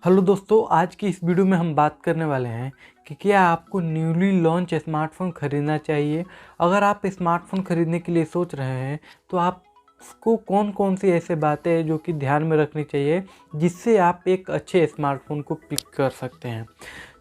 Hello दोस्तों, आज की इस वीडियो में हम बात करने वाले हैं कि क्या आपको न्यूली लॉन्च स्मार्टफोन खरीदना चाहिए। अगर आप स्मार्टफोन खरीदने के लिए सोच रहे हैं तो आपको कौन कौन सी ऐसे बातें हैं जो कि ध्यान में रखनी चाहिए जिससे आप एक अच्छे स्मार्टफोन को पिक कर सकते हैं।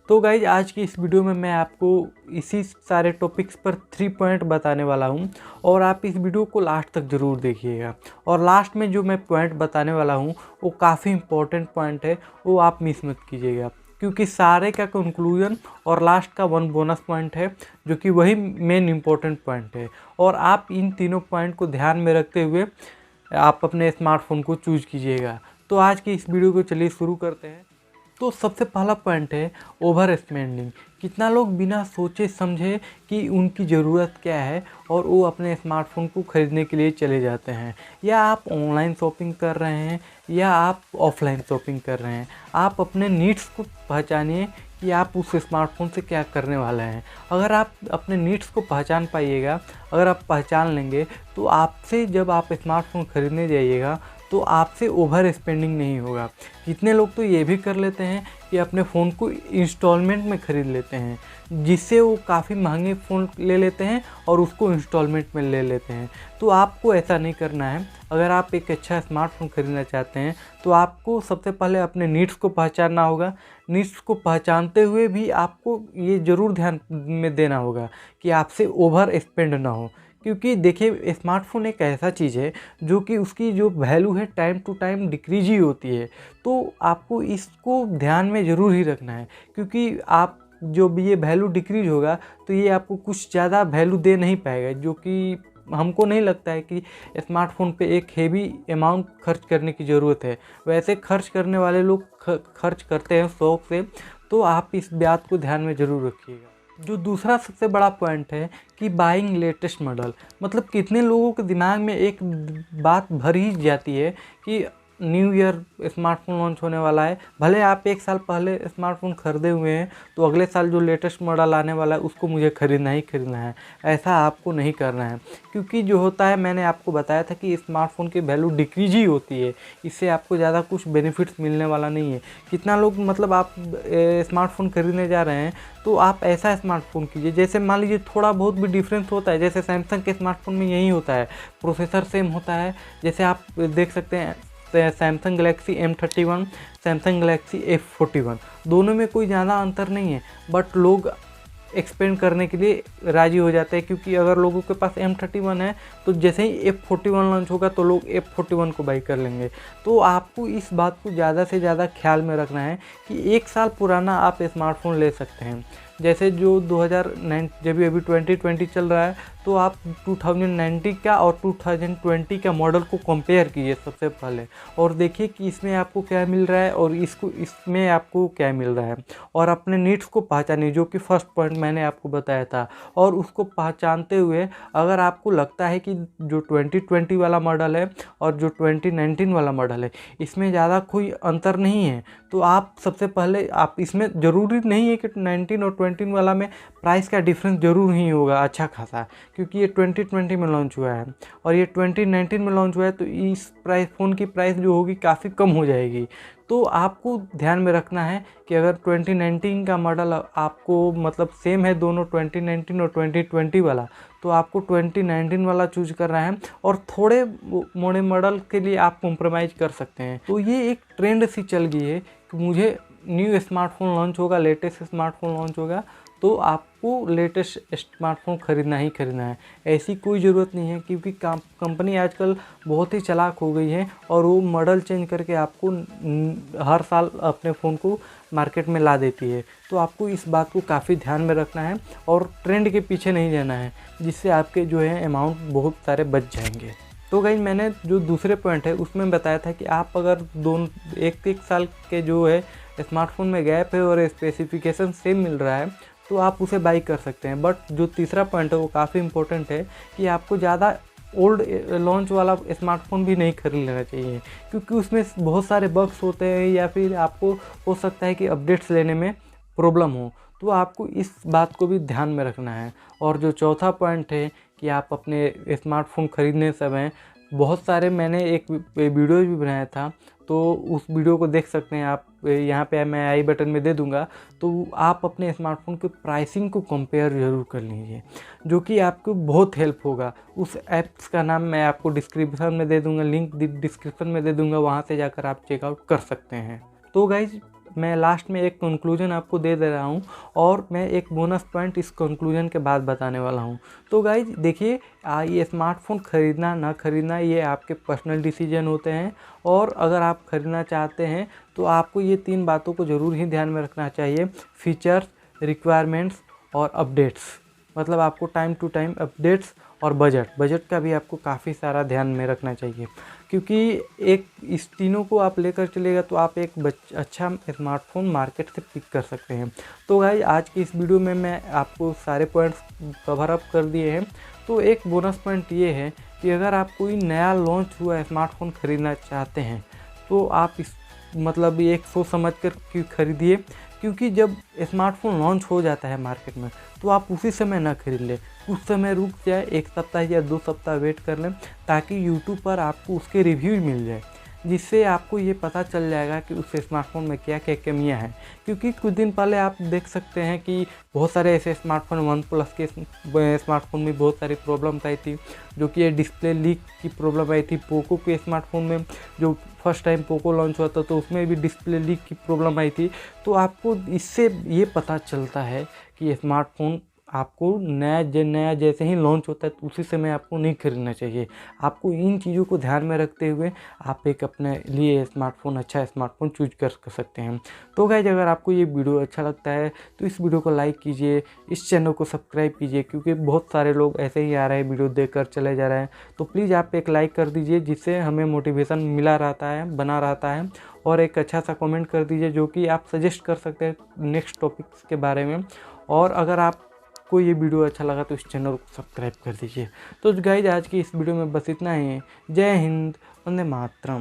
तो गाइज, आज की इस वीडियो में मैं आपको इसी सारे टॉपिक्स पर 3 पॉइंट बताने वाला हूं और आप इस वीडियो को लास्ट तक ज़रूर देखिएगा। और लास्ट में जो मैं पॉइंट बताने वाला हूं वो काफ़ी इंपॉर्टेंट पॉइंट है, वो आप मिस मत कीजिएगा, क्योंकि सारे का कंक्लूजन और लास्ट का 1 बोनस पॉइंट है जो कि वही मेन इंपॉर्टेंट पॉइंट है। और आप इन तीनों पॉइंट को ध्यान में रखते हुए आप अपने स्मार्टफोन को चूज कीजिएगा। तो आज की इस वीडियो को चलिए शुरू करते हैं। तो सबसे पहला पॉइंट है ओवर स्पेंडिंग। कितना लोग बिना सोचे समझे कि उनकी ज़रूरत क्या है और वो अपने स्मार्टफोन को ख़रीदने के लिए चले जाते हैं। या आप ऑनलाइन शॉपिंग कर रहे हैं या आप ऑफलाइन शॉपिंग कर रहे हैं, आप अपने नीड्स को पहचानिए कि आप उस स्मार्टफोन से क्या करने वाले हैं। अगर आप अपने नीड्स को पहचान पाइएगा, अगर आप पहचान लेंगे तो आपसे जब आप स्मार्टफोन ख़रीदने जाइएगा तो आपसे ओवर स्पेंडिंग नहीं होगा। कितने लोग तो ये भी कर लेते हैं कि अपने फ़ोन को इंस्टॉलमेंट में ख़रीद लेते हैं, जिससे वो काफ़ी महंगे फ़ोन ले लेते हैं और उसको इंस्टॉलमेंट में ले लेते हैं। तो आपको ऐसा नहीं करना है। अगर आप एक अच्छा स्मार्टफोन ख़रीदना चाहते हैं तो आपको सबसे पहले अपने नीड्स को पहचानना होगा। नीड्स को पहचानते हुए भी आपको ये ज़रूर ध्यान में देना होगा कि आपसे ओवर स्पेंड ना हो, क्योंकि देखिए स्मार्टफोन एक ऐसा चीज़ है जो कि उसकी जो वैल्यू है टाइम टू टाइम डिक्रीज ही होती है। तो आपको इसको ध्यान में ज़रूर ही रखना है, क्योंकि आप जो भी ये वैल्यू डिक्रीज होगा तो ये आपको कुछ ज़्यादा वैल्यू दे नहीं पाएगा, जो कि हमको नहीं लगता है कि स्मार्टफोन पे एक हेवी अमाउंट खर्च करने की ज़रूरत है। वैसे खर्च करने वाले लोग खर्च करते हैं शौक से, तो आप इस बात को ध्यान में ज़रूर रखिएगा। जो दूसरा सबसे बड़ा पॉइंट है कि बाइंग लेटेस्ट मॉडल, मतलब कितने लोगों के दिमाग में एक बात भर ही जाती है कि न्यू ईयर स्मार्टफोन लॉन्च होने वाला है। भले आप 1 साल पहले स्मार्टफोन खरीदे हुए हैं तो अगले साल जो लेटेस्ट मॉडल आने वाला है उसको मुझे खरीदना ही खरीदना है। ऐसा आपको नहीं करना है, क्योंकि जो होता है, मैंने आपको बताया था कि स्मार्टफोन की वैल्यू डिक्रीज ही होती है। इससे आपको ज़्यादा कुछ बेनिफिट्स मिलने वाला नहीं है। कितना लोग, मतलब आप स्मार्टफोन खरीदने जा रहे हैं तो आप ऐसा स्मार्टफोन कीजिए, जैसे मान लीजिए थोड़ा बहुत भी डिफरेंस होता है, जैसे सैमसंग के स्मार्टफोन में यही होता है, प्रोसेसर सेम होता है। जैसे आप देख सकते हैं Samsung Galaxy M31, Samsung Galaxy F41, दोनों में कोई ज़्यादा अंतर नहीं है, बट लोग एक्सपेंड करने के लिए राज़ी हो जाते हैं, क्योंकि अगर लोगों के पास M31 है तो जैसे ही F41 लॉन्च होगा तो लोग F41 को बाई कर लेंगे। तो आपको इस बात को ज़्यादा से ज़्यादा ख्याल में रखना है कि 1 साल पुराना आप स्मार्टफोन ले सकते हैं। जैसे जो 2009 जब अभी 2020 चल रहा है तो आप 2019 का और 2020 का मॉडल को कंपेयर कीजिए सबसे पहले, और देखिए कि इसमें आपको क्या मिल रहा है और इसमें आपको क्या मिल रहा है। और अपने नीड्स को पहचानिए, जो कि फर्स्ट पॉइंट मैंने आपको बताया था। और उसको पहचानते हुए अगर आपको लगता है कि जो 2020 वाला मॉडल है और जो 2019 वाला मॉडल है इसमें ज़्यादा कोई अंतर नहीं है, तो आप सबसे पहले आप इसमें ज़रूरी नहीं है कि 19 और 20 वाला में प्राइस का डिफरेंस ज़रूर ही होगा अच्छा खासा, क्योंकि ये 2020 में लॉन्च हुआ है और ये 2019 में लॉन्च हुआ है, तो इस प्राइस फ़ोन की प्राइस जो होगी काफ़ी कम हो जाएगी। तो आपको ध्यान में रखना है कि अगर 2019 का मॉडल आपको मतलब सेम है दोनों 2019 और 2020 वाला, तो आपको 2019 वाला चूज करना है और थोड़े मोड़े मॉडल के लिए आप कॉम्प्रोमाइज़ कर सकते हैं। तो ये एक ट्रेंड सी चल गई है कि मुझे न्यू स्मार्टफोन लॉन्च होगा, लेटेस्ट स्मार्टफोन लॉन्च होगा तो आपको लेटेस्ट स्मार्टफोन ख़रीदना ही खरीदना है। ऐसी कोई ज़रूरत नहीं है, क्योंकि कंपनी आजकल बहुत ही चालाक हो गई है और वो मॉडल चेंज करके आपको हर साल अपने फ़ोन को मार्केट में ला देती है। तो आपको इस बात को काफ़ी ध्यान में रखना है और ट्रेंड के पीछे नहीं जाना है, जिससे आपके जो है अमाउंट बहुत सारे बच जाएंगे। तो गाइस, मैंने जो दूसरे पॉइंट है उसमें बताया था कि आप अगर एक साल के जो है स्मार्टफोन में गैप है और स्पेसिफिकेशन सेम मिल रहा है तो आप उसे बाई कर सकते हैं। बट जो तीसरा पॉइंट है वो काफ़ी इंपॉर्टेंट है कि आपको ज़्यादा ओल्ड लॉन्च वाला स्मार्टफोन भी नहीं खरीद लेना चाहिए, क्योंकि उसमें बहुत सारे बग्स होते हैं या फिर आपको हो सकता है कि अपडेट्स लेने में प्रॉब्लम हो। तो आपको इस बात को भी ध्यान में रखना है। और जो चौथा पॉइंट है कि आप अपने स्मार्टफोन खरीदने समय बहुत सारे मैंने एक वीडियो भी बनाया था, तो उस वीडियो को देख सकते हैं आप, यहाँ पे मैं आई बटन में दे दूँगा। तो आप अपने स्मार्टफोन के प्राइसिंग को कंपेयर ज़रूर कर लीजिए, जो कि आपको बहुत हेल्प होगा। उस ऐप्स का नाम मैं आपको डिस्क्रिप्शन में दे दूँगा, लिंक डिस्क्रिप्शन में दे दूँगा, वहाँ से जाकर आप चेकआउट कर सकते हैं। तो गाइज मैं लास्ट में एक कंक्लूजन आपको दे रहा हूँ, और मैं एक बोनस पॉइंट इस कंक्लूजन के बाद बताने वाला हूँ। तो गाइज देखिए, ये स्मार्टफोन ख़रीदना ना ख़रीदना ये आपके पर्सनल डिसीजन होते हैं, और अगर आप ख़रीदना चाहते हैं तो आपको ये 3 बातों को ज़रूर ही ध्यान में रखना चाहिए: फीचर्स, रिक्वायरमेंट्स और अपडेट्स। मतलब आपको टाइम टू टाइम अपडेट्स और बजट का भी आपको काफ़ी सारा ध्यान में रखना चाहिए, क्योंकि एक इस तीनों को आप लेकर चलेगा तो आप एक अच्छा स्मार्टफोन मार्केट से पिक कर सकते हैं। तो गाइस आज की इस वीडियो में मैं आपको सारे पॉइंट्स कवर अप कर दिए हैं। तो एक बोनस पॉइंट ये है कि अगर आप कोई नया लॉन्च हुआ स्मार्टफोन ख़रीदना चाहते हैं तो आप इस मतलब ये एक सोच समझ कर क्यों खरीदिए, क्योंकि जब स्मार्टफोन लॉन्च हो जाता है मार्केट में तो आप उसी समय ना खरीद लें, कुछ समय रुक जाए, 1 सप्ताह या 2 सप्ताह वेट कर लें, ताकि यूट्यूब पर आपको उसके रिव्यू मिल जाए, जिससे आपको ये पता चल जाएगा कि उस स्मार्टफोन में क्या क्या कमियां हैं। क्योंकि कुछ दिन पहले आप देख सकते हैं कि बहुत सारे ऐसे स्मार्टफोन, वन प्लस के स्मार्टफोन में बहुत सारी प्रॉब्लम्स आई थी, जो कि ये डिस्प्ले लीक की प्रॉब्लम आई थी। पोको के स्मार्टफोन में जो फर्स्ट टाइम पोको लॉन्च हुआ था तो उसमें भी डिस्प्ले लीक की प्रॉब्लम आई थी। तो आपको इससे ये पता चलता है कि स्मार्टफोन आपको नया जैसे ही लॉन्च होता है तो उसी समय आपको नहीं खरीदना चाहिए। आपको इन चीज़ों को ध्यान में रखते हुए आप एक अपने लिए अच्छा स्मार्टफोन चूज कर सकते हैं। तो गाइस अगर आपको ये वीडियो अच्छा लगता है तो इस वीडियो को लाइक कीजिए, इस चैनल को सब्सक्राइब कीजिए, क्योंकि बहुत सारे लोग ऐसे ही आ रहे हैं वीडियो देखकर चले जा रहे हैं। तो प्लीज़ आप एक लाइक कर दीजिए, जिससे हमें मोटिवेशन मिला रहता है, बना रहता है। और एक अच्छा सा कमेंट कर दीजिए जो कि आप सजेस्ट कर सकते हैं नेक्स्ट टॉपिक्स के बारे में। और अगर आपको ये वीडियो अच्छा लगा तो इस चैनल को सब्सक्राइब कर दीजिए। तो गाइस आज की इस वीडियो में बस इतना ही है। जय हिंद, वंदे मातरम।